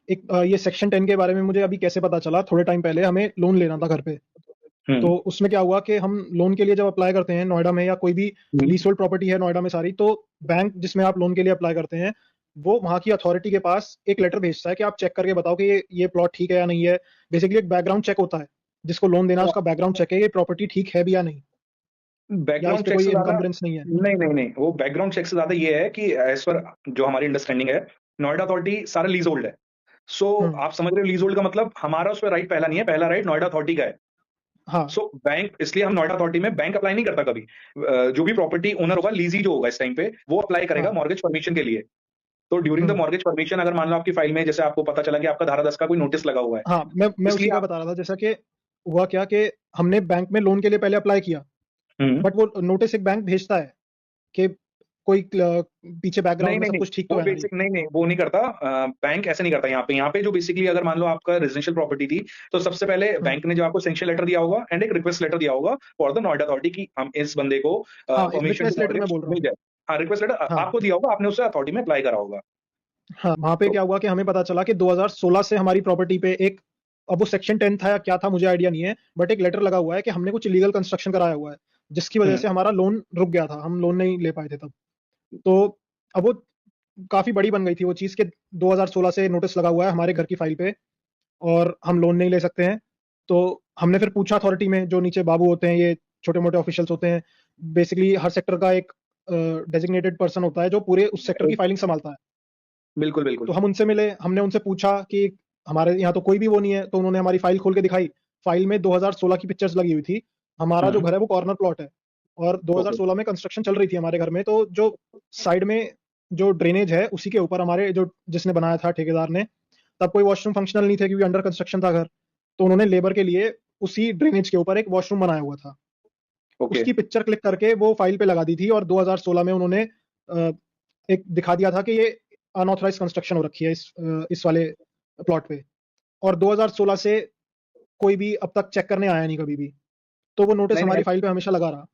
ये सेक्शन 10 के बारे में मुझे अभी कैसे पता चला, थोड़े टाइम पहले हमें लोन लेना था घर पे। तो उसमें क्या हुआ कि हम लोन के लिए जब अप्लाई करते हैं नोएडा में, या कोई भी लीजहोल्ड प्रॉपर्टी है नोएडा में सारी, तो बैंक जिसमें आप लोन के लिए अप्लाई करते हैं, वो वहां की अथॉरिटी के पास एक लेटर भेजता है कि आप चेक करके बताओ कि ये प्लॉट ठीक है या नहीं है। बेसिकली एक बैकग्राउंड चेक होता है, जिसको लोन देना है उसका बैकग्राउंड चेक है, ये प्रॉपर्टी ठीक है भी या नहीं, या इस बैकग्राउंड पे चेक कोई से ज्यादा इनकम्बरेंस नहीं है। नहीं, नहीं, नहीं, वो बैकग्राउंड चेक से ज्यादा ये है कि एज़ पर जो हमारी अंडरस्टैंडिंग है, नोएडा अथॉरिटी सारा लीज़ होल्ड है। सो हम्म। आप समझ रहे हो लीज़ होल्ड का मतलब हमारा उस पे राइट पहला नहीं है, पहला राइट नोएडा अथॉरिटी का है। हाँ। सो बैंक इसलिए हम नोएडा अथॉरिटी में बैंक अप्लाई नहीं करता कभी। जो भी प्रॉपर्टी ओनर होगा, लीज़ी जो होगा इस टाइम पे, वो अप्लाई करेगा हाँ। मॉर्गेज परमिशन के लिए। तो during the hmm. Mortgage permission अगर मान लो आपकी फाइल में जैसे आपको पता चला कि आपका धारा 10 का कोई नोटिस लगा हुआ है, हाँ, मैं उसी इसलिए का आप बता रहा था, जैसा कि हुआ क्या कि हमने बैंक में लोन के लिए पहले अप्लाई किया, हुँ। बट वो नोटिस एक बैंक भेजता है कि कोई पीछे नहीं, बैकग्राउंड में नहीं, सब नहीं, कुछ ठीक तो वो है नहीं। बेसिक नहीं, नहीं, वो नहीं करता बैंक ऐसे नहीं करता यहाँ पे। यहाँ पे जो बेसिकली अगर मान लो आपका रेजिडेंशियल प्रॉपर्टी थी, तो सबसे पहले हम्म। बैंक ने जो आपको सैंक्शन लेटर दिया होगा एंड एक रिक्वेस्ट लेटर दिया होगा फॉर द नोएडा अथॉरिटी कि हम इस बंदे को हाँ, परमिशन टू रिक्वेस्ट लेटर मैं मॉर्गेज बोल रहा मिल हूँ। जाए। हाँ, रिक्वेस्ट लेटर हाँ। आपको दिया होगा, आपने उसे अथॉरिटी में अप्लाई करा होगा। हाँ, वहां पे तो क्या हुआ कि हमें पता चला कि 2016 से हमारी प्रॉपर्टी पे एक, अब वो सेक्शन 10 था या क्या था मुझे आइडिया नहीं है, बट एक लेटर लगा हुआ है कि हमने कुछ इलीगल कंस्ट्रक्शन कराया हुआ है, जिसकी वजह हुँ, से हमारा लोन रुक गया था, हम लोन नहीं ले पाए थे तब। तो अब वो काफी बड़ी बन गई थी वो चीज, कि 2016 से नोटिस लगा हुआ है हमारे घर की फाइल पे और हम लोन नहीं ले सकते हैं। तो हमने फिर पूछा अथॉरिटी में, जो नीचे बाबू होते हैं, ये छोटे मोटे ऑफिशियल्स होते हैं, बेसिकली हर सेक्टर का एक डेजिग्नेटेड पर्सन होता है जो पूरे उस सेक्टर की एक फाइलिंग संभालता है। बिल्कुल, तो बिल्कुल। हम उनसे मिले, हमने उनसे पूछा कि हमारे यहाँ तो कोई भी वो नहीं है, तो उन्होंने हमारी फाइल खोल के दिखाई। फाइल में 2016 की पिक्चर्स लगी हुई थी। हमारा जो हुँ, घर है वो कॉर्नर प्लॉट है, और ओके, 2016 में कंस्ट्रक्शन चल रही थी हमारे घर में, तो जो साइड में जो ड्रेनेज है उसी के ऊपर हमारे जो जिसने बनाया था ठेकेदार ने, तब कोई वॉशरूम फंक्शनल नहीं थे क्योंकि अंडर कंस्ट्रक्शन था घर। तो उन्होंने लेबर के लिए उसी ड्रेनेज के ऊपर एक वॉशरूम बनाया हुआ था। ओके। उसकी पिक्चर क्लिक करके वो फाइल पे लगा दी थी, और 2016 में उन्होंने एक दिखा दिया था कि ये अनऑथराइज कंस्ट्रक्शन हो रखी है इस वाले प्लॉट पे। और 2016 से कोई भी अब तक चेक करने आया नहीं कभी भी, तो वो नोटिस नहीं, हमारी नहीं फाइल पे हमेशा लगा रहा।